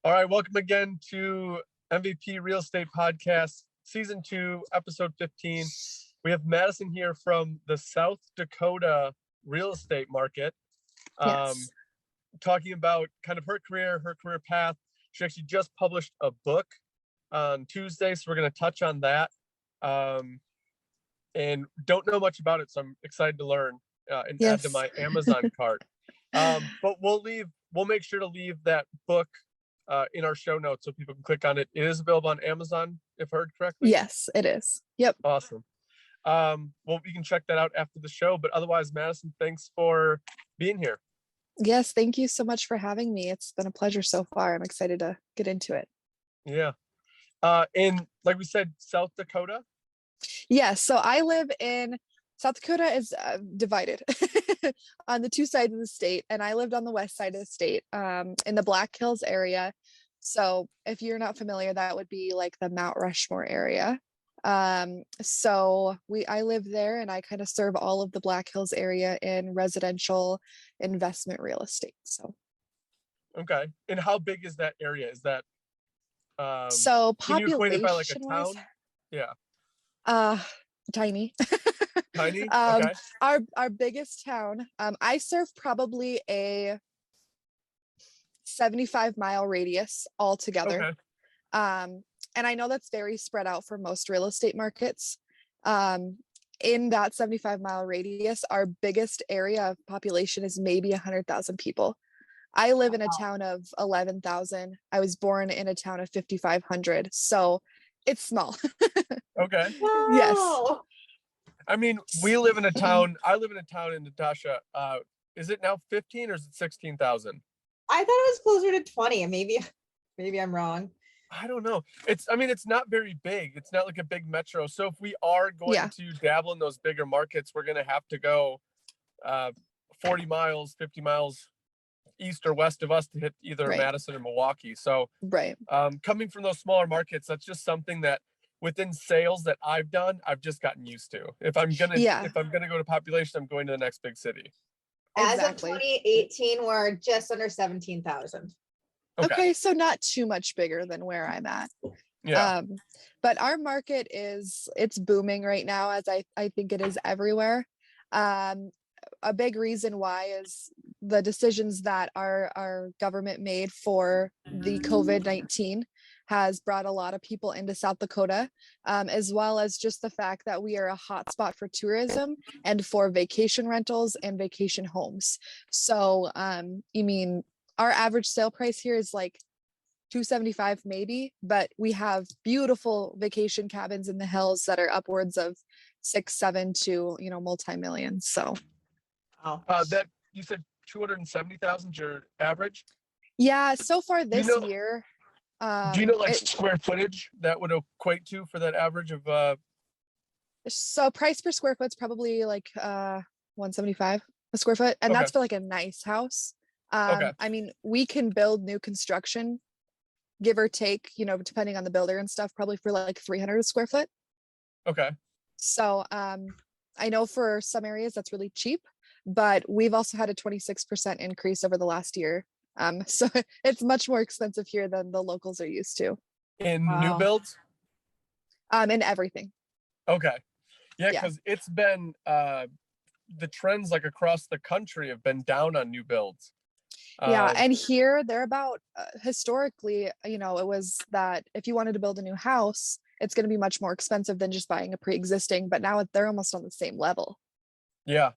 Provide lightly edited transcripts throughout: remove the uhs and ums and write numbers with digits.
All right, welcome again to MVP Real Estate Podcast, Season 2, Episode 15. We have Madison here from the South Dakota real estate market, Yes. talking about kind of her career path. She actually just published a book on Tuesday, so we're going to touch on that. And don't know much about it, so I'm excited to learn and add to my Amazon cart. But we'll make sure to leave that book in our show notes so people can click on it. It is available on Amazon, if heard correctly. Yes, it is. Yep. Awesome. Well, you can check that out after the show, but otherwise, Madison, thanks for being here. Yes, thank you so much for having me. It's been a pleasure so far. I'm excited to get into it. Yeah. And like we said, South Dakota. Yes. So I live in South Dakota is divided on the two sides of the state, and I lived on the west side of the state, in the Black Hills area. So if you're not familiar, that would be like the Mount Rushmore area. So I live there, and I kind of serve all of the Black Hills area in residential investment real estate. So Okay. And how big is that area? Is that so can you acquaint it by like a population-wise, town? Yeah. tiny. Tiny? Okay. Our biggest town, I serve probably a 75-mile radius altogether. Okay. And I know that's very spread out for most real estate markets. In that 75-mile radius, our biggest area of population is maybe 100,000 people. I live in a town of 11,000. I was born in a town of 5,500. So it's small. Okay. Wow. Yes. I mean, we live in a town. I live in a town in Natasha. Is it now 15 or is it 16,000? I thought it was closer to 20. Maybe I'm wrong. I don't know. It's not very big. It's not like a big metro. So if we are going to dabble in those bigger markets, we're going to have to go 40 miles, 50 miles east or west of us to hit either Madison or Milwaukee. So coming from those smaller markets, that's just something that within sales that I've done, I've just gotten used to. If I'm gonna go to population, I'm going to the next big city. As of 2018, we're just under 17,000. Okay, so not too much bigger than where I'm at. Yeah. But our market it's booming right now, as I think it is everywhere. A big reason why is the decisions that our government made for the COVID-19 has brought a lot of people into South Dakota, as well as just the fact that we are a hotspot for tourism and for vacation rentals and vacation homes. So, our average sale price here is like $275 maybe, but we have beautiful vacation cabins in the hills that are upwards of 6-7 to multi-millions. So that you said 270,000 your average? Yeah, so far this year. Do you know square footage that would equate to for that average of So price per square foot is probably like $175 a square foot, and that's for like a nice house. I mean, we can build new construction, give or take, depending on the builder and stuff, probably for like 300 a square foot. Okay. So I know for some areas that's really cheap, but we've also had a 26% increase over the last year. So it's much more expensive here than the locals are used to. In new builds? In everything. Okay. Yeah, because it's been the trends like across the country have been down on new builds. And here they're about historically, it was that if you wanted to build a new house, it's going to be much more expensive than just buying a pre-existing, but now they're almost on the same level. Yeah.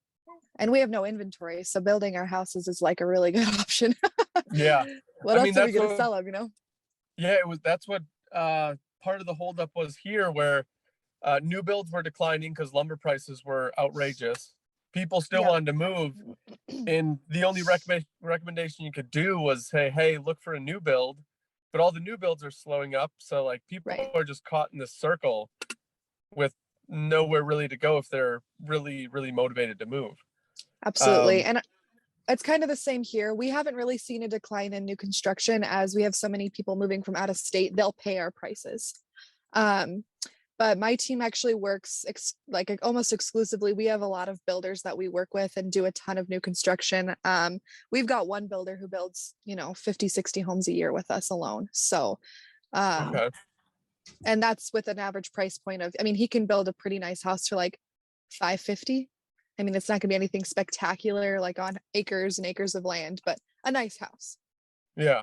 And we have no inventory, so building our houses is like a really good option. Yeah. What else are we going to sell them, Yeah, that's what part of the holdup was here, where new builds were declining because lumber prices were outrageous. People still wanted to move, and the only recommendation you could do was, hey, look for a new build. But all the new builds are slowing up, so like people are just caught in this circle with nowhere really to go if they're really, really motivated to move. Absolutely. And it's kind of the same here. We haven't really seen a decline in new construction as we have so many people moving from out of state. They'll pay our prices. But but my team actually works like almost exclusively. We have a lot of builders that we work with and do a ton of new construction. We've got one builder who builds, 50, 60 homes a year with us alone. So, Okay. and that's with an average price point of, I mean, he can build a pretty nice house for like 550. I mean, it's not gonna be anything spectacular, like on acres and acres of land, but a nice house. Yeah.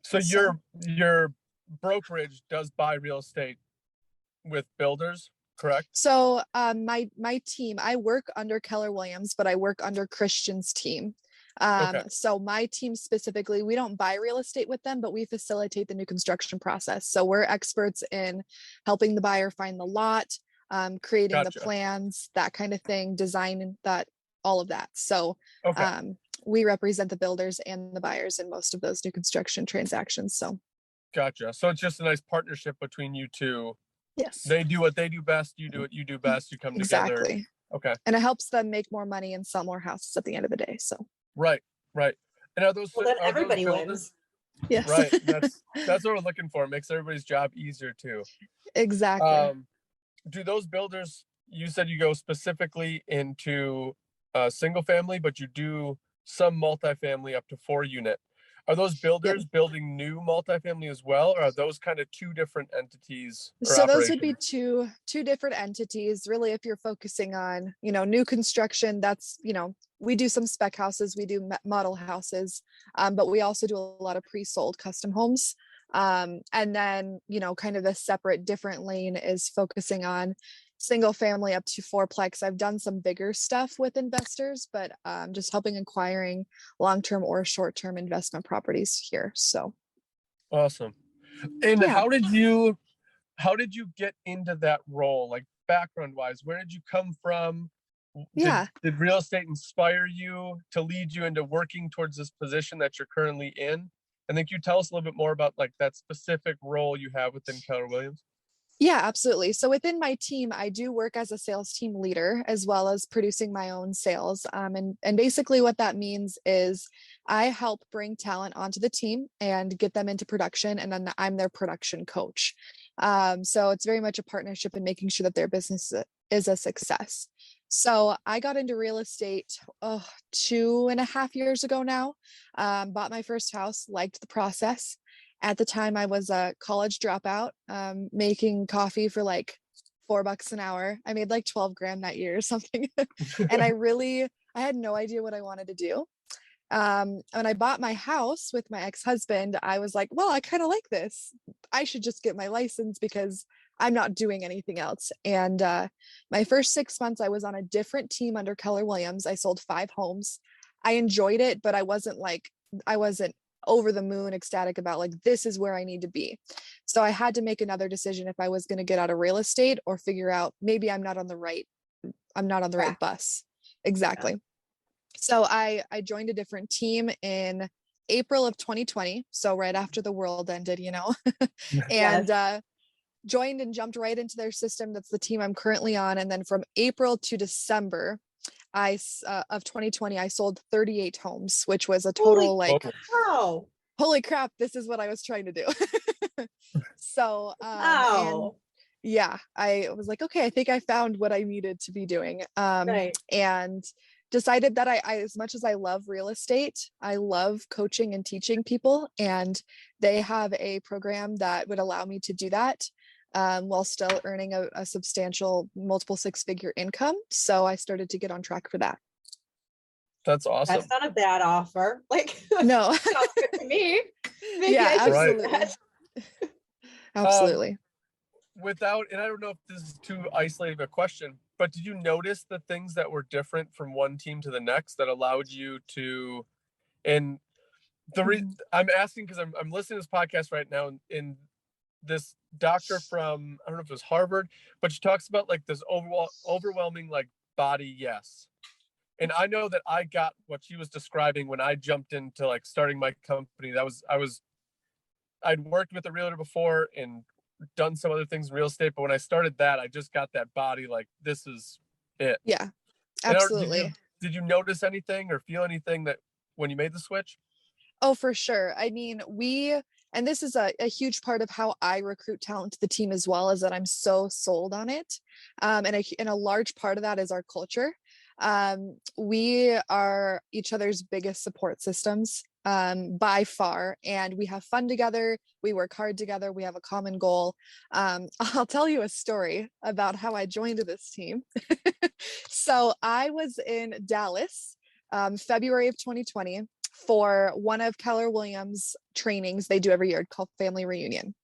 So So- your brokerage does buy real estate with builders, correct? So my team, I work under Keller Williams, but I work under Christian's team. Okay. So my team specifically, we don't buy real estate with them, but we facilitate the new construction process. So we're experts in helping the buyer find the lot, creating Gotcha. the plans, that kind of thing, design that, all of that. So Okay. we represent the builders and the buyers in most of those new construction transactions. So Gotcha. So it's just a nice partnership between you two. yes, They do what they do best. You do what you do best. You come together. exactly. Okay. And it helps them make more money and sell more houses at the end of the day. So Right. Right. And are those, Well, then are those everybody builders? wins. yes, Right. That's what we're looking for. It makes everybody's job easier too. exactly. Do those builders, you said you go specifically into single family, but you do some multifamily up to 4 unit. Are those builders building new multifamily as well, or are those kind of two different entities or So those would be operations? two different entities. Really, if you're focusing on, new construction, that's, we do some spec houses, we do model houses, but we also do a lot of pre-sold custom homes. And then, kind of a separate different lane is focusing on single family up to fourplex. I've done some bigger stuff with investors, but just helping acquiring long-term or short-term investment properties here. So Awesome. And Yeah. how did you get into that role? Like background wise, where did you come from? Yeah. Did real estate inspire you to lead you into working towards this position that you're currently in? And then can you tell us a little bit more about like that specific role you have within Keller Williams? Yeah, absolutely. So within my team, I do work as a sales team leader as well as producing my own sales. And basically what that means is I help bring talent onto the team and get them into production, and then I'm their production coach. So it's very much a partnership in making sure that their business is a success. So I got into real estate 2.5 years ago now. Bought my first house, liked the process. At the time, I was a college dropout, making coffee for like $4 an hour. I made like 12 grand that year or something. And I had no idea what I wanted to do. When I bought my house with my ex-husband, I was like, well, I kind of like this. I should just get my license because I'm not doing anything else. And my first 6 months, I was on a different team under Keller Williams. I sold 5 homes. I enjoyed it, but I wasn't over the moon ecstatic about like, this is where I need to be. So I had to make another decision if I was going to get out of real estate or figure out maybe I'm not on the right bus. Exactly. Yeah. So I joined a different team in April of 2020. So right after the world ended, and joined and jumped right into their system. That's the team I'm currently on. And then from April to December of 2020, I sold 38 homes, which was a total holy crap, this is what I was trying to do. So, and yeah, I was like, okay, I think I found what I needed to be doing. And decided that I, as much as I love real estate, I love coaching and teaching people. And they have a program that would allow me to do that. While still earning a substantial multiple 6-figure income. So I started to get on track for that. That's awesome. That's not a bad offer. Like, no, sounds good to me. Maybe yeah, absolutely. Absolutely. And I don't know if this is too isolated a question, but did you notice the things that were different from one team to the next that allowed you to, and I'm asking because I'm listening to this podcast right now, and this doctor from, I don't know if it was Harvard, but she talks about like this overwhelming like body yes. And I know that I got what she was describing when I jumped into like starting my company. I'd worked with a realtor before and done some other things in real estate, but when I started that, I just got that body like, this is it. Yeah, absolutely. Did you notice anything or feel anything that when you made the switch? Oh, for sure. I mean, and this is a huge part of how I recruit talent to the team as well, is that I'm so sold on it. And a large part of that is our culture. We are each other's biggest support systems, by far, and we have fun together. We work hard together. We have a common goal. I'll tell you a story about how I joined this team. So I was in Dallas, February of 2020, for one of Keller Williams' trainings they do every year called Family Reunion.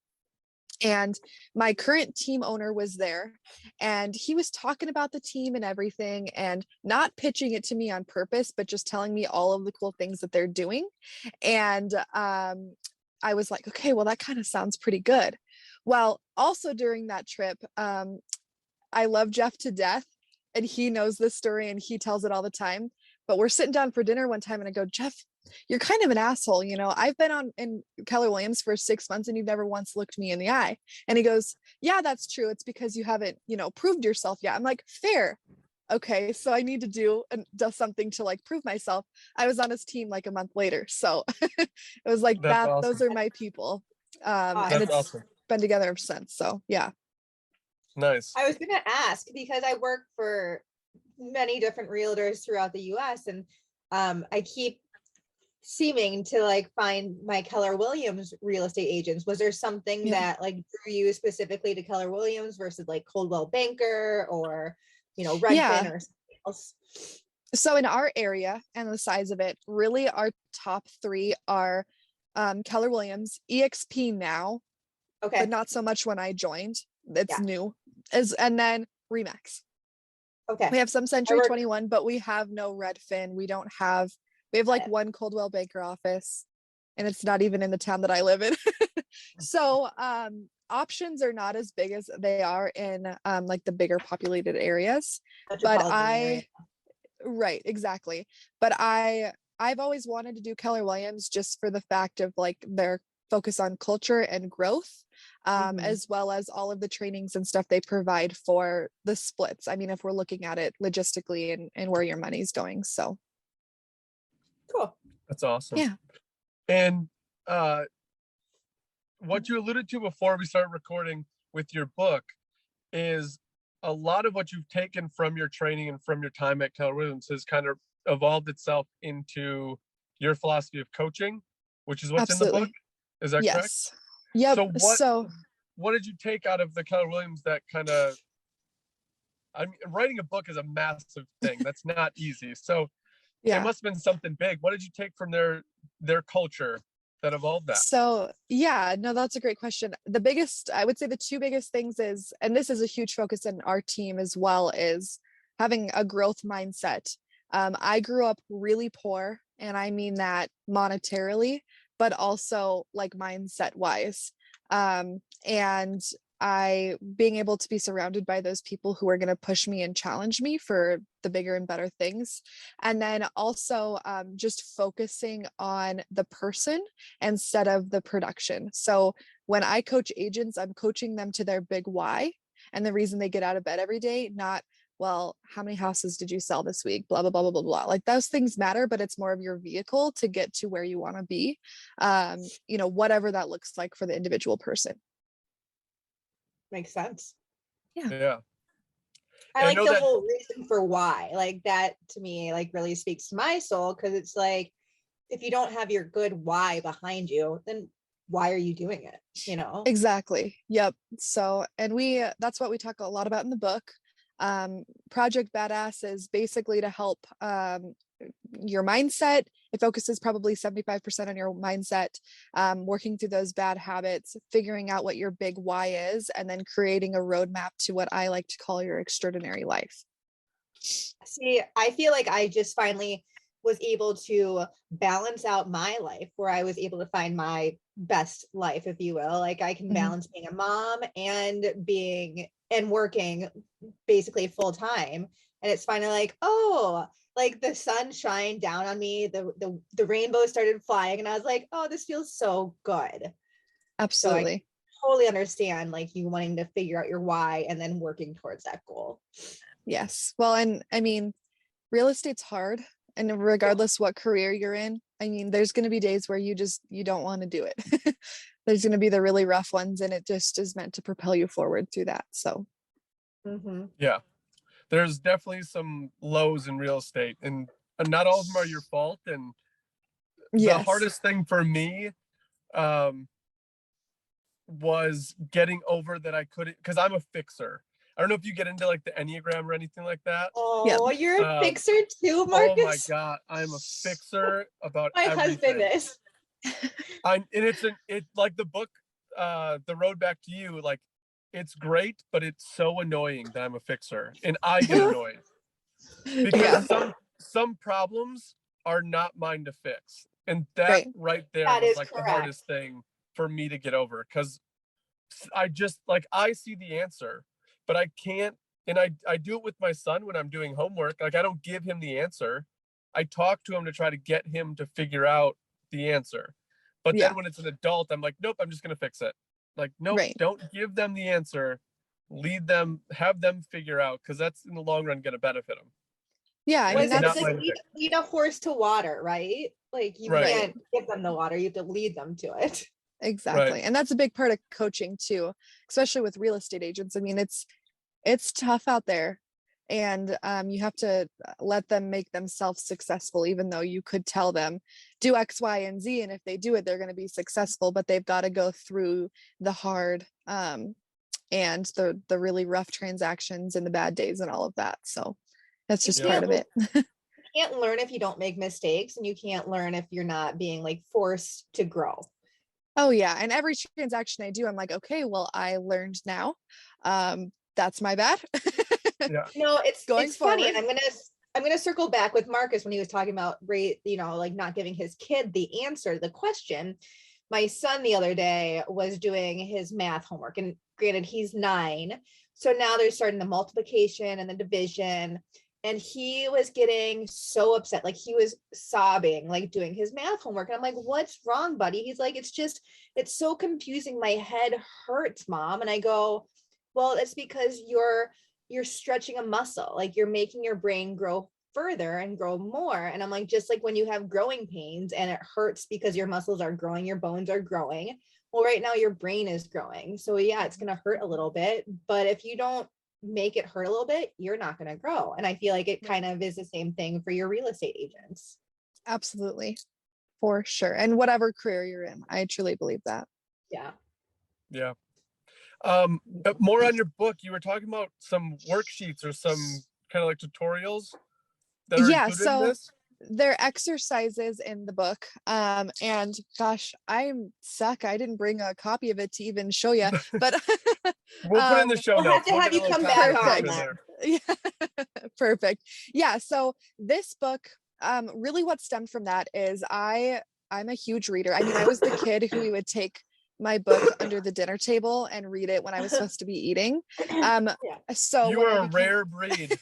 And my current team owner was there, and he was talking about the team and everything, and not pitching it to me on purpose, but just telling me all of the cool things that they're doing. And I was like, okay, well, that kind of sounds pretty good. Well, also during that trip, I love Jeff to death, and he knows this story and he tells it all the time. But we're sitting down for dinner one time and I go, Jeff, you're kind of an asshole. I've been in Keller Williams for 6 months and you've never once looked me in the eye. And he goes, yeah, that's true. It's because you haven't, proved yourself yet. I'm like, fair. Okay. So I need to do something to like prove myself. I was on his team like a month later. So it was like That's that. awesome. Those are my people. And That's it's awesome. been together ever since. So yeah. Nice. I was going to ask, because I work for many different realtors throughout the US, and I keep seeming to like find my Keller Williams real estate agents. Was there something that like drew you specifically to Keller Williams versus like Coldwell Banker or Redfin or something else? So in our area and the size of it, really our top three are Keller Williams, EXP now, but not so much when I joined. It's new, and then Remax. Okay. We have some Century 21, but we have no Redfin. We have like one Coldwell Banker office, and it's not even in the town that I live in. So options are not as big as they are in like the bigger populated areas. But right, exactly. But I've always wanted to do Keller Williams just for the fact of like their focus on culture and growth, as well as all of the trainings and stuff they provide for the splits. I mean, if we're looking at it logistically and where your money's going. So cool. That's awesome. Yeah. And what you alluded to before we started recording with your book is a lot of what you've taken from your training and from your time at Keller Williams has kind of evolved itself into your philosophy of coaching, which is what's in the book. Is that correct? Yep. So what did you take out of the Keller Williams that kind of, I mean, writing a book is a massive thing. That's not easy. So it must have been something big. What did you take from their culture that evolved that? So no, that's a great question. I would say the two biggest things is, and this is a huge focus in our team as well, is having a growth mindset. I grew up really poor, and I mean that monetarily, but also like mindset wise. And being able to be surrounded by those people who are going to push me and challenge me for the bigger and better things. And then also just focusing on the person instead of the production. So when I coach agents, I'm coaching them to their big why and the reason they get out of bed every day, not, well, how many houses did you sell this week? Blah, blah, blah, blah, blah, blah. Like those things matter, but it's more of your vehicle to get to where you want to be, whatever that looks like for the individual person. Makes sense. Yeah. I like the whole reason for why. Like that to me, like really speaks to my soul, because it's like, if you don't have your good why behind you, then why are you doing it? Exactly. Yep. So, and that's what we talk a lot about in the book. Project Badass is basically to help your mindset. It focuses probably 75% on your mindset, working through those bad habits, figuring out what your big why is, and then creating a roadmap to what I like to call your extraordinary life. See, I feel like I just finally was able to balance out my life, where I was able to find my best life, if you will. Like I can balance being a mom and working basically full time. And it's finally like, oh, like the sun shined down on me, the rainbow started flying, and I was like, oh, this feels so good. Absolutely. So I totally understand like you wanting to figure out your why and then working towards that goal. Yes. Well, and I mean, real estate's hard, and regardless what career you're in, I mean, there's going to be days where you don't want to do it. There's going to be the really rough ones, and it just is meant to propel you forward through that. So, yeah, there's definitely some lows in real estate, and not all of them are your fault. And the yes. hardest thing for me was getting over that I couldn't, because I'm a fixer. I don't know if you get into like the Enneagram or anything like that. Oh, you're a fixer too, Oh my Marcus? God, I'm a fixer about My everything. husband is. And it's like the book, The Road Back to You, like it's great, but it's so annoying that I'm a fixer, and I get annoyed because some problems are not mine to fix, and that right there That was is like correct. the hardest thing for me to get over, because I just like, I see the answer, but I can't. And I do it with my son when I'm doing homework. Like, I don't give him the answer. I talk to him to try to get him to figure out the answer. But then when it's an adult, I'm like, nope, I'm just going to fix it. Like, nope, don't give them the answer. Lead them, have them figure out, because that's in the long run going to benefit them. Yeah, I mean, that's like lead a horse to water, right? Like you can't give them the water, you have to lead them to it. Exactly. And that's a big part of coaching too, especially with real estate agents. I mean, it's tough out there, and you have to let them make themselves successful, even though you could tell them do X, Y, and Z, and if they do it, they're going to be successful, but they've got to go through the hard and the really rough transactions and the bad days and all of that. So that's just part of it. You can't learn if you don't make mistakes, and you can't learn if you're not being like forced to grow. Oh yeah. And every transaction I do, I'm like, okay, well, I learned now. That's my bad. No, it's funny. And forward. I'm gonna circle back with Marcus when he was talking about like not giving his kid the answer to the question. My son the other day was doing his math homework, and granted, he's 9. So now they're starting the multiplication and the division. And he was getting so upset, like he was sobbing, like doing his math homework. And I'm like, what's wrong, buddy? He's like, it's so confusing. My head hurts, Mom. And I go, well, it's because you're stretching a muscle, like you're making your brain grow further and grow more. And I'm like, just like when you have growing pains and it hurts because your muscles are growing, your bones are growing. Well, right now your brain is growing. So yeah, it's going to hurt a little bit, but if you don't make it hurt a little bit, you're not going to grow. And I feel like it kind of is the same thing for your real estate agents. Absolutely. For sure. And whatever career you're in, I truly believe that. Yeah. More on your book, you were talking about some worksheets or some kind of like tutorials that are included in this. They're exercises in the book. And gosh, I suck. I didn't bring a copy of it to even show you, but we'll put in the show notes. We'll have to have you come back on that. Yeah. Perfect. Yeah. So this book, really what stemmed from that is I'm a huge reader. I mean, I was the kid who would take my book under the dinner table and read it when I was supposed to be eating. So you were a rare breed.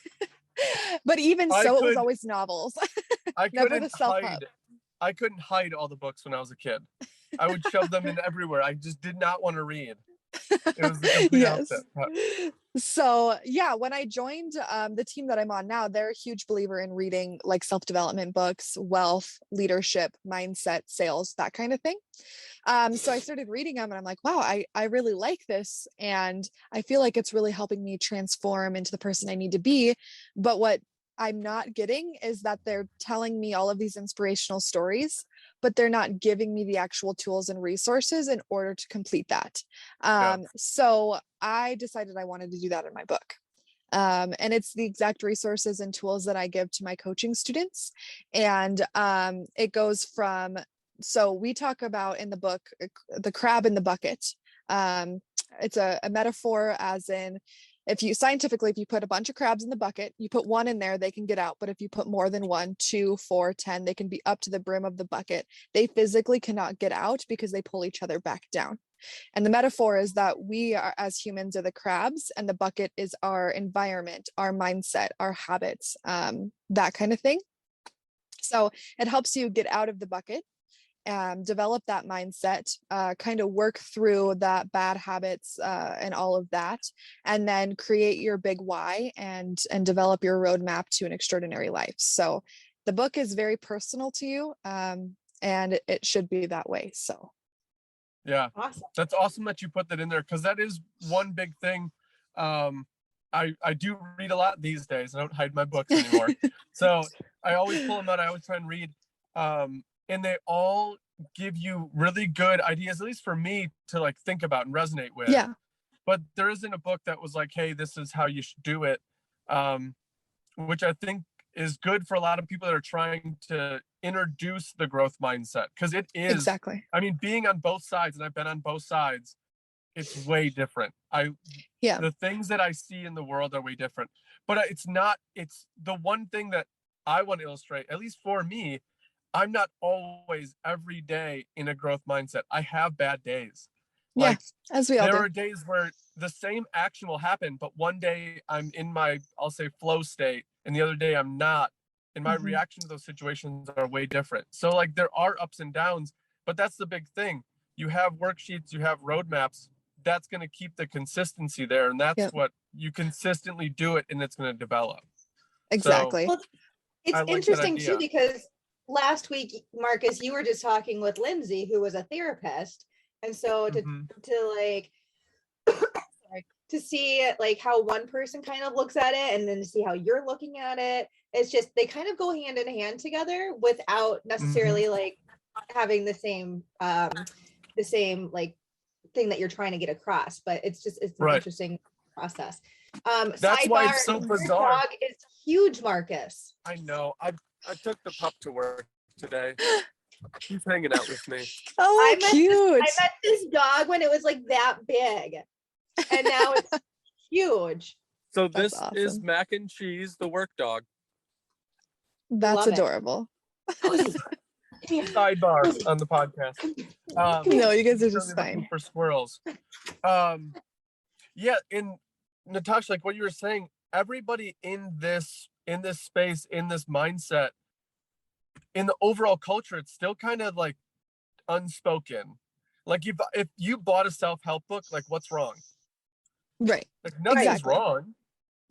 But even so, it was always novels. I couldn't hide all the books when I was a kid. I would shove them in everywhere. I just did not want to read. It was the complete opposite. So yeah, when I joined the team that I'm on now, they're a huge believer in reading like self-development books, wealth, leadership, mindset, sales, that kind of thing. So I started reading them and I'm like, wow, I really like this. And I feel like it's really helping me transform into the person I need to be. But what I'm not getting is that they're telling me all of these inspirational stories, but they're not giving me the actual tools and resources in order to complete that. So I decided I wanted to do that in my book. And it's the exact resources and tools that I give to my coaching students. And it goes from, so we talk about in the book, the crab in the bucket. It's a metaphor, as in, if you put a bunch of crabs in the bucket, you put one in there, they can get out. But if you put more than 1, 2, 4, 10, they can be up to the brim of the bucket. They physically cannot get out because they pull each other back down. And the metaphor is that we are, as humans, are the crabs, and the bucket is our environment, our mindset, our habits, that kind of thing. So it helps you get out of the bucket, develop that mindset, kind of work through that bad habits and all of that, and then create your big why and develop your roadmap to an extraordinary life. So the book is very personal to you. and it should be that way. So Yeah, Awesome. that's awesome that you put that in there, because that is one big thing. I do read a lot these days. I don't hide my books anymore. So I always pull them out. I always try and read. And they all give you really good ideas, at least for me, to like think about and resonate with. yeah, But there isn't a book that was like, hey, this is how you should do it. Which I think is good for a lot of people that are trying to introduce the growth mindset, because it is, exactly. I mean, being on both sides, and I've been on both sides, it's way different. Yeah. The things that I see in the world are way different, but it's the one thing that I want to illustrate, at least for me. I'm not always every day in a growth mindset. I have bad days. Yeah, Like, as we all there do. are days where the same action will happen, but one day I'm in my, I'll say, flow state, and the other day I'm not. And my reaction to those situations are way different. So like, there are ups and downs, but that's the big thing. You have worksheets, you have roadmaps. That's going to keep the consistency there, and that's Yep. what you consistently do it, and it's going to develop. Exactly. Well, it's I like that interesting too, idea. because last week, Marcus, you were just talking with Lindsay, who was a therapist. And so to like, sorry, to see like how one person kind of looks at it, and then to see how you're looking at it, it's just, they kind of go hand in hand together without necessarily like having the same like thing that you're trying to get across. But it's an interesting process. That's why it's so Your bizarre. dog is huge, Marcus. I know. I took the pup to work today. She's hanging out with me. Oh, cute. I met this dog when it was like that big, and now it's huge. So That's this is awesome. Mac and Cheese, the work dog. That's Love it. adorable. Sidebar on the podcast. No, you guys are she's just currently looking fine. for squirrels. Yeah, in Natasha, like what you were saying, everybody in this space, in this mindset, in the overall culture, it's still kind of like unspoken. Like, if you bought a self-help book, like, what's wrong? Right. Like, nothing's Exactly. wrong.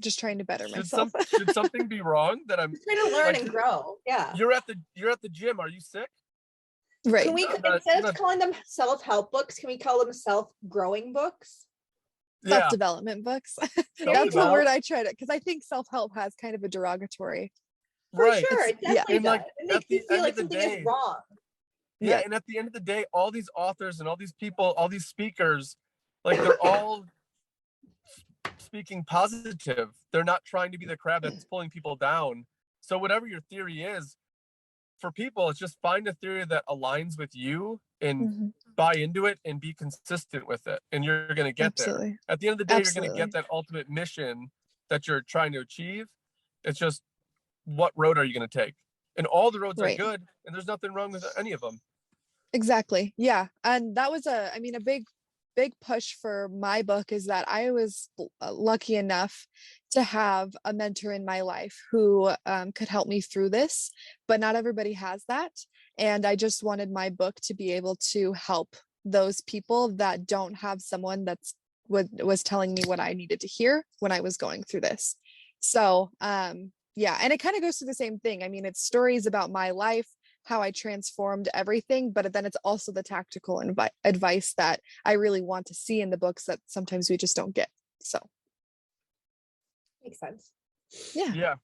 Just trying to better myself. Should something be wrong that I'm Just trying to learn like, and grow? Yeah. You're at the gym. Are you sick? Right. Can we, instead of calling them self-help books, can we call them self-growing books? Yeah. Self-development books. That's the Self-develop. word I try to, because I think self-help has kind of a derogatory. For Right. sure, it definitely And, like, does. It makes you feel like something is wrong. Yeah, and at the end of the day, all these authors and all these people, all these speakers, like, they're all speaking positive. They're not trying to be the crab that's pulling people down. So whatever your theory is, for people, it's just find a theory that aligns with you and buy into it and be consistent with it, and you're going to get Absolutely. there. At the end of the day, Absolutely. you're going to get that ultimate mission that you're trying to achieve. It's just, what road are you going to take? And all the roads are good, and there's nothing wrong with any of them. Exactly. Yeah. And that was a big push for my book, is that I was lucky enough to have a mentor in my life who could help me through this, but not everybody has that. And I just wanted my book to be able to help those people that don't have someone that's was telling me what I needed to hear when I was going through this. So yeah, and it kind of goes through the same thing. I mean, it's stories about my life, how I transformed everything, but then it's also the tactical advice that I really want to see in the books that sometimes we just don't get. So makes sense. Yeah.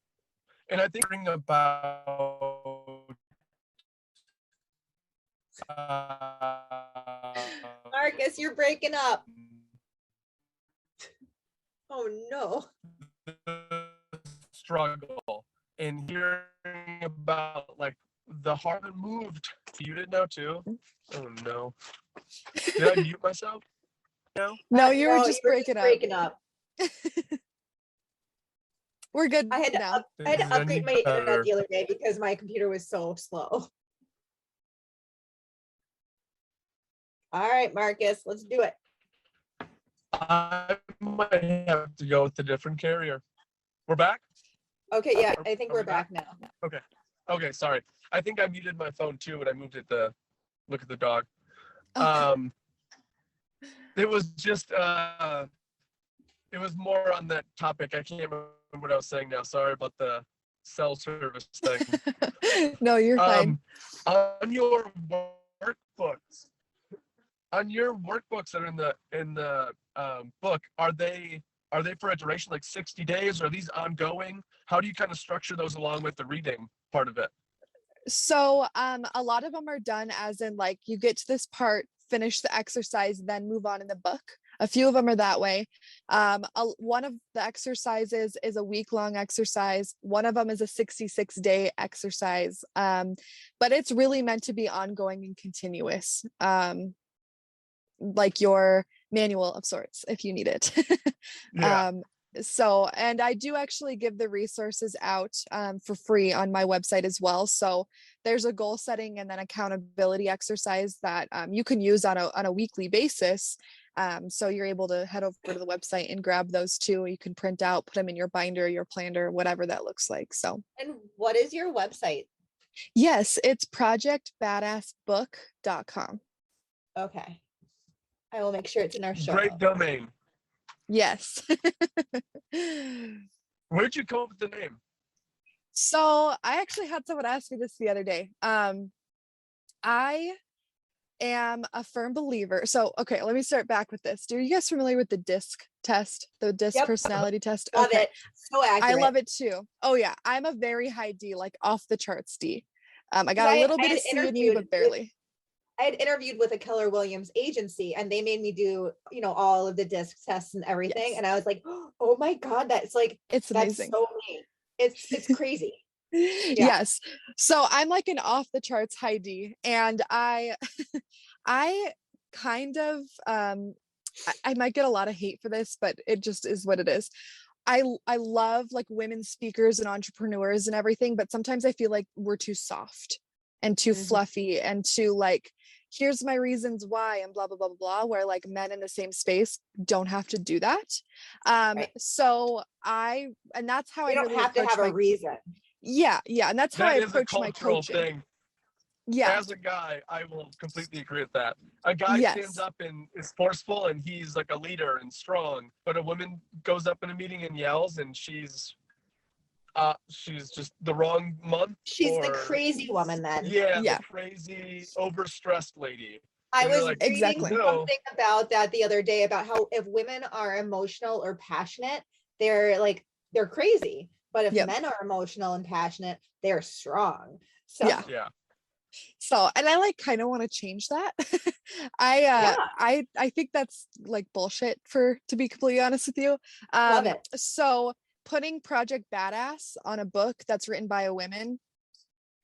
And I think about Marcus, you're breaking up. Oh no. Struggle and hearing about like the Harvard moved. You didn't know too. Oh no. Did I mute myself? No, you were just breaking up. We're good. I had to upgrade my internet the other day because my computer was so slow. All right, Marcus, let's do it. I might have to go with a different carrier. We're back? Okay, yeah, I think we're back now. Okay, sorry. I think I muted my phone too, but I moved it to look at the dog. It was just it was more on that topic. I can't remember what I was saying now. Sorry about the cell service thing. No, you're fine. On your workbooks, that are in the book, are they for a duration like 60 days? Or are these ongoing? How do you kind of structure those along with the reading part of it? So a lot of them are done as in like you get to this part, finish the exercise, then move on in the book. A few of them are that way. One of the exercises is a week-long exercise. One of them is a 66-day exercise. But it's really meant to be ongoing and continuous. Like your manual of sorts, if you need it. Yeah. So, and I do actually give the resources out for free on my website as well. So there's a goal setting and then accountability exercise that you can use on a weekly basis. So you're able to head over to the website and grab those too. You can print out, put them in your binder, your planner, whatever that looks like. So. And what is your website? Yes, it's projectbadassbook.com. Okay. I will make sure it's in our show. Great domain. Yes. Where'd you come up with the name? So I actually had someone ask me this the other day. I am a firm believer. So, okay, let me start back with this. Are you guys familiar with the DISC test, the DISC Yep. personality test? Love Okay. it. So accurate. I love it too. Oh yeah, I'm a very high D, like off the charts D. I got a little bit of C in you, but barely. I had interviewed with a Keller Williams agency and they made me do, all of the DISC tests and everything. Yes. And I was like, oh my God, that's amazing. so me. It's crazy. Yeah. Yes. So I'm like an off the charts high D, and I kind of, I might get a lot of hate for this, but it just is what it is. I love like women speakers and entrepreneurs and everything, but sometimes I feel like we're too soft and too fluffy and too like, here's my reasons why and blah, blah, blah, blah, blah, where like men in the same space don't have to do that. Right. So and that's how You I don't really have to have a reason. Yeah. And that's how I That is a approach my cultural coaching. thing. Yeah. As a guy, I will completely agree with that. A guy Yes. stands up and is forceful and he's like a leader and strong, but a woman goes up in a meeting and yells and she's just the wrong month. She's the crazy woman then. Yeah, Yeah. the crazy, overstressed lady. I And you're was like, reading Exactly. something about that the other day about how if women are emotional or passionate, they're crazy. But if Yep. men are emotional and passionate, they're strong. So Yeah. Yeah. So, and I like kind of want to change that. I think that's like bullshit to be completely honest with you. Love it. So putting Project Badass on a book that's written by a woman,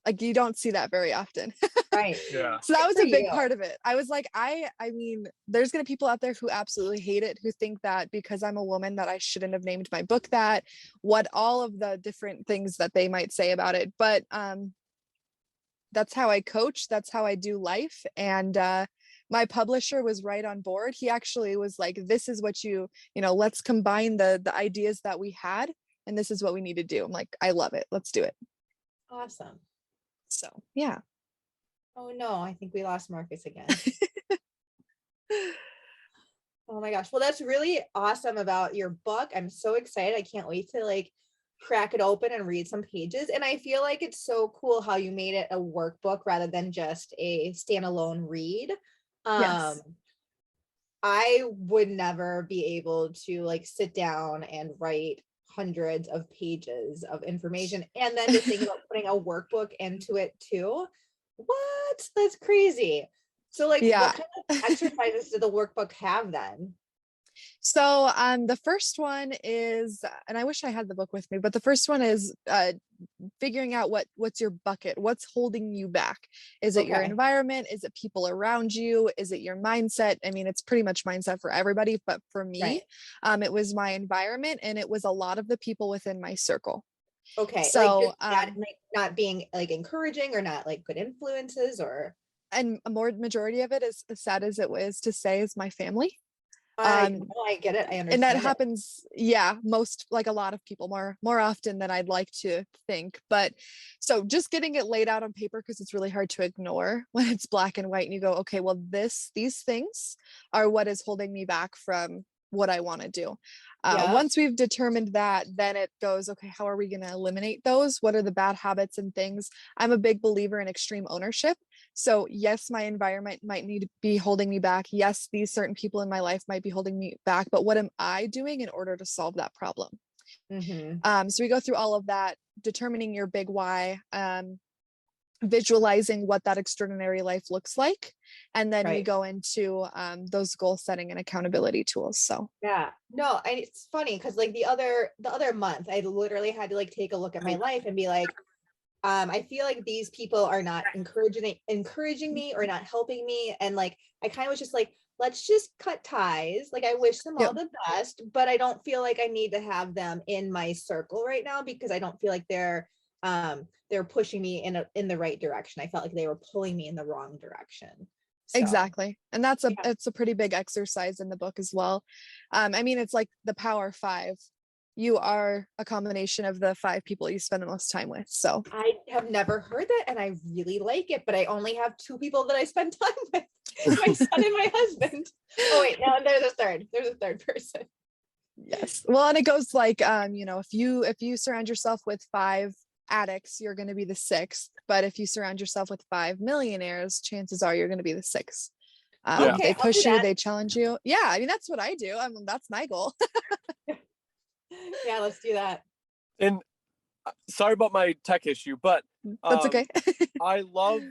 like you don't see that very often. Right. Yeah. So that was Good a for big you. part of it. I was like, I mean, there's gonna be people out there who absolutely hate it, who think that because I'm a woman that I shouldn't have named my book that, what all of the different things that they might say about it. But that's how I coach, that's how I do life. And my publisher was right on board. He actually was like, this is what let's combine the ideas that we had, and this is what we need to do. I'm like, I love it. Let's do it. Awesome. So yeah. Oh no, I think we lost Marcus again. Oh my gosh. Well, that's really awesome about your book. I'm so excited. I can't wait to crack it open and read some pages. And I feel like it's so cool how you made it a workbook rather than just a standalone read. Yes. I would never be able to sit down and write hundreds of pages of information and then to think about putting a workbook into it too. What? That's crazy. So what kind of exercises did the workbook have then? So the first one is, and I wish I had the book with me, but the first one is figuring out what's your bucket, what's holding you back. Is it your environment? Is it people around you? Is it your mindset? I mean, it's pretty much mindset for everybody, but for me, it was my environment, and it was a lot of the people within my circle. Okay. So not being encouraging or not good influences or. And a majority of it, is as sad as it was to say, is my family. I get it. I understand. And that happens, most, a lot of people, more often than I'd like to think. But so just getting it laid out on paper, because it's really hard to ignore when it's black and white and you go, okay, well, these things are what is holding me back from what I want to do. Yeah. Once we've determined that, then it goes, okay, how are we going to eliminate those? What are the bad habits and things? I'm a big believer in extreme ownership. So yes, my environment might need to be holding me back. Yes, these certain people in my life might be holding me back, but what am I doing in order to solve that problem? So we go through all of that, determining your big why, visualizing what that extraordinary life looks like, and then we go into those goal setting and accountability tools. So yeah, no, it's funny because like the other month I literally had to like take a look at my life and be like, I feel like these people are not encouraging me or not helping me, and like I kind of was just like, let's just cut ties. Like I wish them all the best, but I don't feel like I need to have them in my circle right now because I don't feel like they're pushing me in the right direction. I felt like they were pulling me in the wrong direction. So, exactly. And it's a pretty big exercise in the book as well. I mean, it's like the Power Five. You are a combination of the 5 people you spend the most time with. So I have never heard that and I really like it, but I only have 2 people that I spend time with, my son and my husband. Oh wait, no, there's a third person. Yes. Well, and it goes like, if you surround yourself with 5 addicts, you're going to be the 6th. But if you surround yourself with 5 millionaires, chances are you're going to be the 6th. Okay, they push you, they challenge you. Yeah, I mean, that's what I do. That's my goal. Yeah, let's do that. And sorry about my tech issue, but that's okay. I love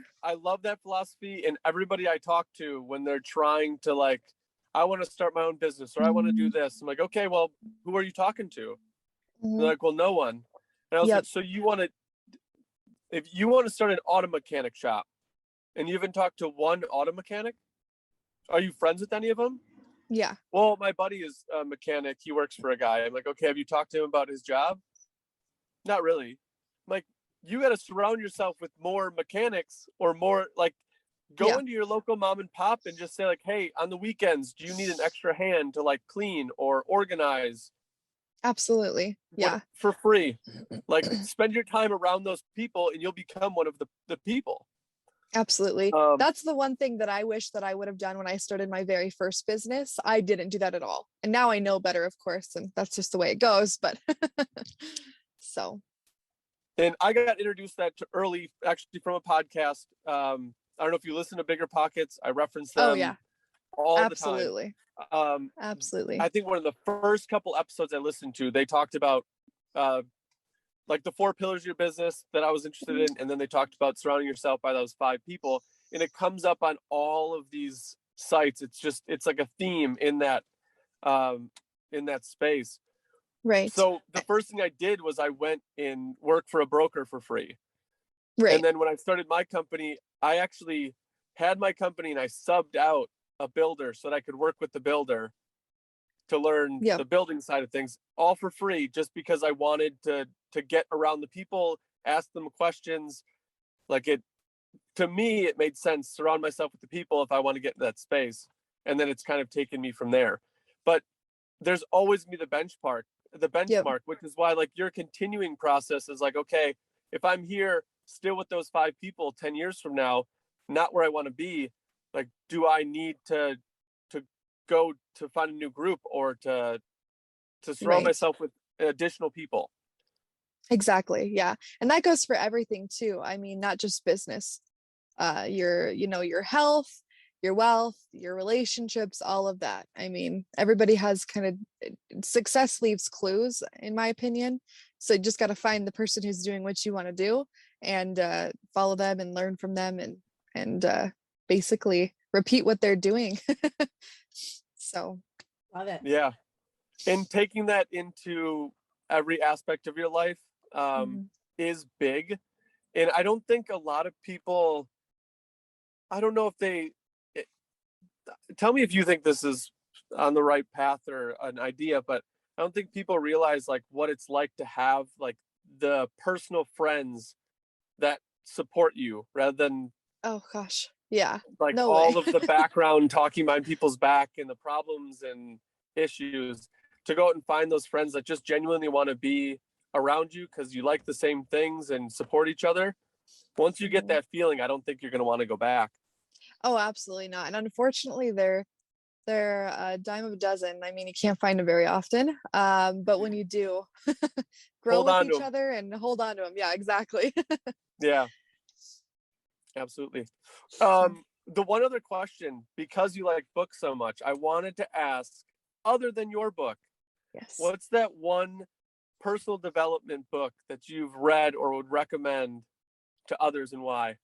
that philosophy, and everybody I talk to when they're trying to like, I want to start my own business or I want to do this. I'm like, okay, well, who are you talking to? They're like, well, no one. And I was like, so if you want to start an auto mechanic shop and you haven't talked to one auto mechanic, are you friends with any of them? Yeah. Well, my buddy is a mechanic. He works for a guy. I'm like, okay, have you talked to him about his job? Not really. I'm like, you got to surround yourself with more mechanics or more like go into your local mom and pop and just say like, hey, on the weekends, do you need an extra hand to like clean or organize? Absolutely. Yeah. For free. Like spend your time around those people and you'll become one of the people. Absolutely. That's the one thing that I wish that I would have done when I started my very first business. I didn't do that at all. And now I know better, of course, and that's just the way it goes. But so. And I got introduced that to early, actually from a podcast. I don't know if you listen to Bigger Pockets. I reference them all the time. Absolutely. I think one of the first couple episodes I listened to, they talked about like the 4 pillars of your business that I was interested in. And then they talked about surrounding yourself by those 5 people. And it comes up on all of these sites. It's like a theme in that space. Right. So the first thing I did was I went and worked for a broker for free. Right. And then when I started my company, I actually had my company and I subbed out a builder so that I could work with the builder to learn the building side of things, all for free, just because I wanted to get around the people, ask them questions. Like to me, it made sense, surround myself with the people if I want to get in that space. And then it's kind of taken me from there. But there's always me the benchmark, which is why like your continuing process is like, okay, if I'm here still with those 5 people 10 years from now, not where I want to be, like, do I need to go to find a new group or to surround myself with additional people? Exactly. Yeah. And that goes for everything too. I mean, not just business, your health, your wealth, your relationships, all of that. I mean, everybody has kind of success leaves clues, in my opinion. So you just got to find the person who's doing what you want to do and follow them and learn from them and basically repeat what they're doing. So. Love it. Yeah. And taking that into every aspect of your life is big. And I don't think a lot of people, I don't know if tell me if you think this is on the right path or an idea, but I don't think people realize like what it's like to have like the personal friends that support you rather than oh gosh, yeah, like no all way. of the background talking behind people's back and the problems and issues, to go out and find those friends that just genuinely want to be around you because you like the same things and support each other. Once you get that feeling, I don't think you're going to want to go back. Oh, absolutely not. And unfortunately, they're They're a dime of a dozen. I mean, you can't find them very often. But when you do, grow Hold with on to each 'em. other and hold on to them. Yeah, exactly. Yeah, absolutely. The one other question, because you like books so much, I wanted to ask, other than your book, Yes. what's that one personal development book that you've read or would recommend to others, and why?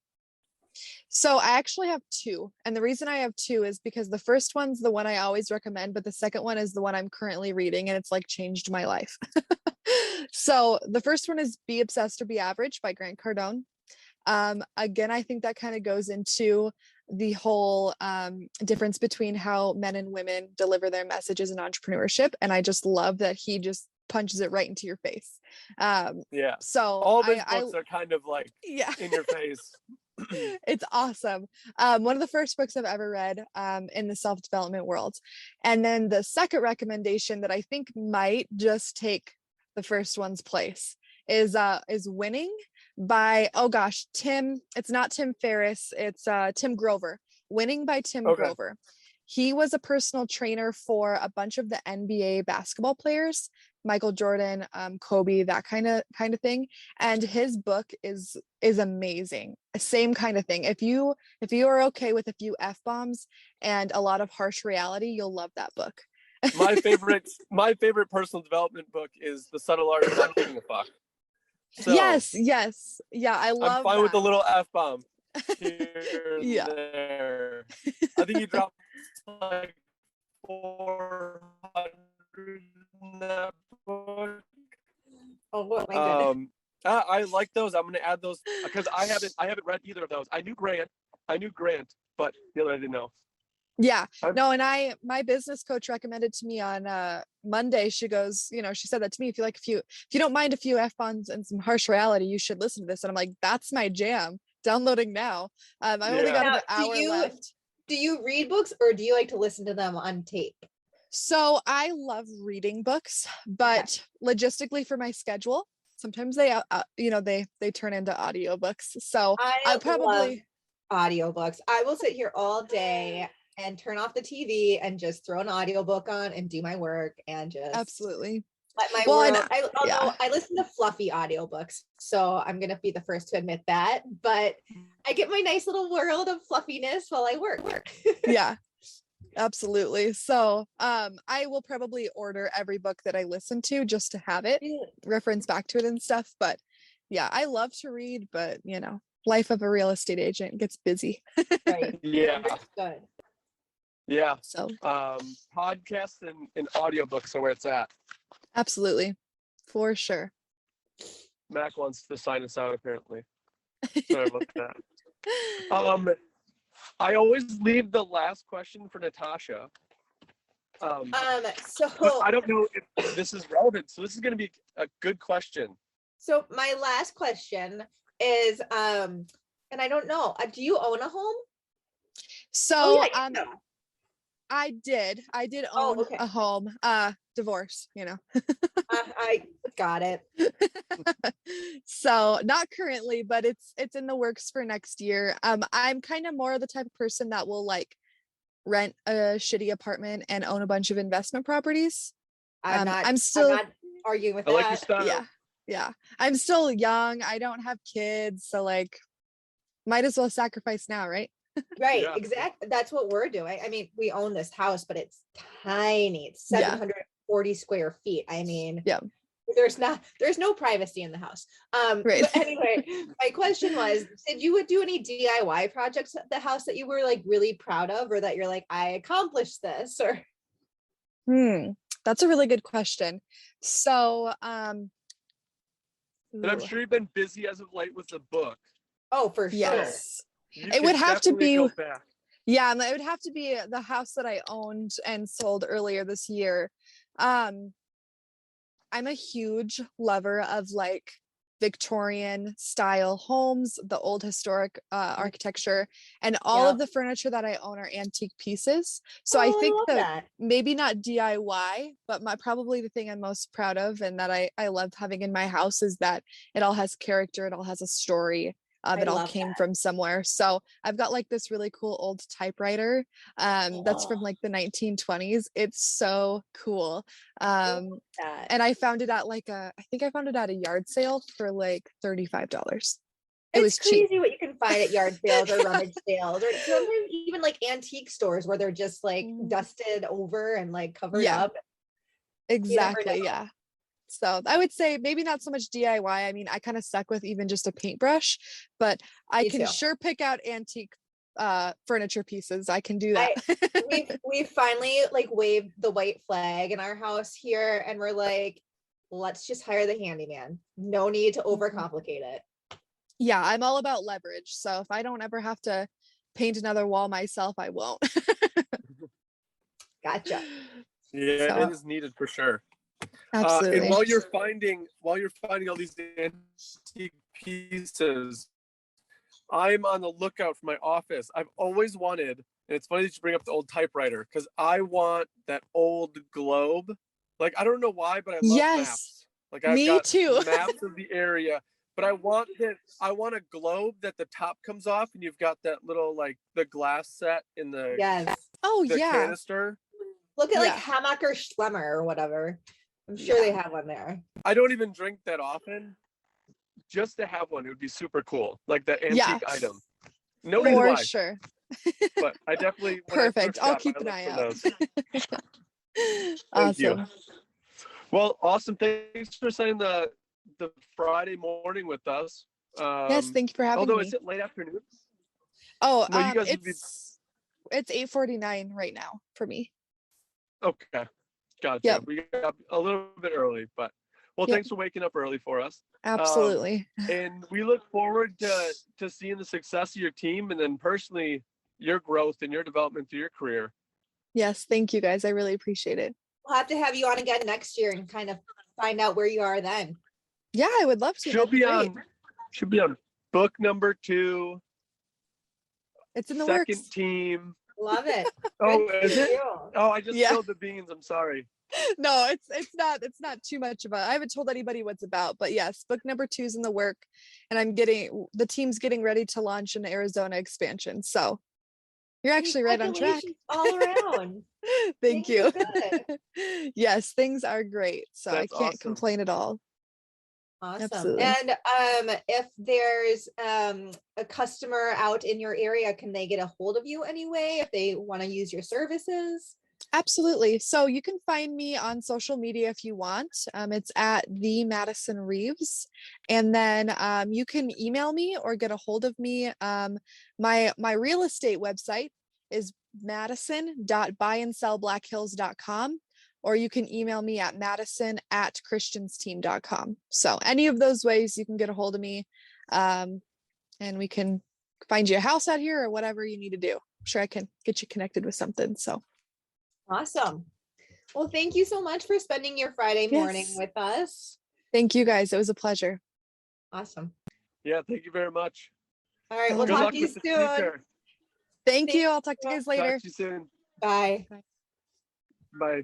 So I actually have two. And the reason I have two is because the first one's the one I always recommend, but the second one is the one I'm currently reading, and it's like changed my life. So the first one is Be Obsessed or Be Average by Grant Cardone. Again, I think that kind of goes into the whole difference between how men and women deliver their messages in entrepreneurship. And I just love that he just punches it right into your face. Yeah, So all of his I books are kind of like yeah, in your face. it's awesome. One of the first books I've ever read in the self-development world. And then the second recommendation that I think might just take the first one's place is Winning by, oh gosh, it's not Tim Ferriss, it's Tim Grover. Winning by Tim Okay. Grover. He was a personal trainer for a bunch of the NBA basketball players, Michael Jordan, Kobe, that kind of thing. And his book is amazing. Same kind of thing. If you are okay with a few F-bombs and a lot of harsh reality, you'll love that book. My favorite personal development book is The Subtle Art of Not Giving a Fuck. So yes. Yeah, I love I'm fine that. with a little F-bomb here and Yeah. there. I think you dropped like 400 in that book. Oh my goodness. I like those. I'm gonna add those because I haven't read either of those. I knew Grant, but the other I didn't know. Yeah, no, and my business coach recommended to me on Monday. She goes, she said that to me. If you don't mind a few F-bombs and some harsh reality, you should listen to this. And I'm like, that's my jam. Downloading now. I only got Now, an hour left. Do you read books or do you like to listen to them on tape? So I love reading books, but logistically for my schedule, sometimes they they turn into audiobooks. So I probably love audiobooks. I will sit here all day and turn off the TV and just throw an audiobook on and do my work and just absolutely let my world. I listen to fluffy audiobooks, so I'm gonna be the first to admit that. But I get my nice little world of fluffiness while I work. Yeah, absolutely. So I will probably order every book that I listen to just to have it, reference back to it and stuff. But yeah, I love to read, but life of a real estate agent gets busy. Right. Yeah. Good. Yeah. So podcasts and audiobooks are where it's at. absolutely, for sure. Mac wants to sign us out apparently. Sorry about that. I always leave the last question for Natasha. So but I don't know if this is relevant. So this is going to be a good question. So my last question is, and I don't know, do you own a home? So yeah, I did own a home, divorce, I got it. So not currently, but it's in the works for next year. I'm kind of more of the type of person that will like rent a shitty apartment and own a bunch of investment properties. I'm not arguing with that. I like your that. style. Yeah. I'm still young. I don't have kids, so like might as well sacrifice now, right? Right, Yeah. exactly. That's what we're doing. I mean, we own this house, but it's tiny. It's 740 square feet. I mean, yeah. There's no privacy in the house. Right. But anyway, my question was, did you do any DIY projects at the house that you were like really proud of, or that you're like, I accomplished this? Or that's a really good question. So and I'm sure you've been busy as of late with the book. Oh, for sure. Yes. It would have to be go back. Yeah, and it would have to be the house that I owned and sold earlier this year. I'm a huge lover of like Victorian style homes, the old historic architecture, and all of the furniture that I own are antique pieces. So I think that maybe not DIY, but probably the thing I'm most proud of and that I love having in my house is that it all has character, it all has a story. I It all love came that. from somewhere. So I've got like this really cool old typewriter that's from Oh, like the 1920s. It's so cool. I love Um, that. and I found it at like I think I found it at a yard sale for like $35. It It's was cheap. crazy what you can find at yard sales or rummage sales, or sometimes even like antique stores where they're just like Mm. dusted over and like covered Yeah. up. You never Exactly. know. Yeah. So I would say maybe not so much DIY. I mean, I kind of stuck with even just a paintbrush, but I Me can too. sure pick out antique furniture pieces. I can do I that. we've finally like waved the white flag in our house here, and we're like, let's just hire the handyman. No need to overcomplicate it. Yeah, I'm all about leverage. So if I don't ever have to paint another wall myself, I won't. Gotcha. Yeah, So it is needed for sure. And absolutely. while you're finding all these antique pieces, I'm on the lookout for my office. I've always wanted, and it's funny that you bring up the old typewriter, because I want that old globe. Like, I don't know why, but I love Yes, maps. Like, I've me got too. maps of the area, but I want a globe that the top comes off and you've got that little, like, the glass set in Yes. Oh the yeah. canister. Look at like Yeah. Hammacher Schlemmer or whatever. I'm sure they have one there. I don't even drink that often. Just to have one, it would be super cool. Like that antique Yeah. item. No reason For why, sure. but I definitely when I Perfect. thrift I'll shop, keep I an look eye for out. those. Thank you. Awesome. Well, awesome. Thanks for spending the Friday morning with us. Yes, thank you for having Although me. is it late afternoon? Oh, No, you guys would be it's 8:49 right now for me. okay. Gotcha. Yep. We got a little bit early, but well, Yep. thanks for waking up early for us. Absolutely. And we look forward to seeing the success of your team, and then personally your growth and your development through your career. Yes, thank you guys. I really appreciate it. We'll have to have you on again next year and kind of find out where you are then. Yeah, I would love to. She'll That'd be be great. on book number 2. It's in the Second works. Love team. it. Oh, Good is for it? you. Oh, I just Yeah. spilled the beans. I'm sorry. No, it's not too much about. I haven't told anybody what's about, but yes, book number 2 is in the work, and the team's getting ready to launch an Arizona expansion. So you're actually right on track. Congratulations all around. Thank Things you. are good. Yes, things are great. So I That's can't awesome. complain at all. Awesome. Absolutely. And if there's a customer out in your area, can they get a hold of you anyway if they want to use your services? Absolutely. So you can find me on social media if you want. It's at the Madison Reeves, and then you can email me or get a hold of me. My real estate website is madison.buyandsellblackhills.com, or you can email me at madison@christiansteam.com. So any of those ways you can get a hold of me, and we can find you a house out here or whatever you need to do. I'm sure I can get you connected with something. So. Awesome. Well, thank you so much for spending your Friday morning Yes. with us. Thank you guys. It was a pleasure. Awesome. Yeah, thank you very much. All right. We'll Good Good talk luck to you with the soon. future. Thank Thank you. I'll talk to you guys later. Talk to you soon. Bye. Bye.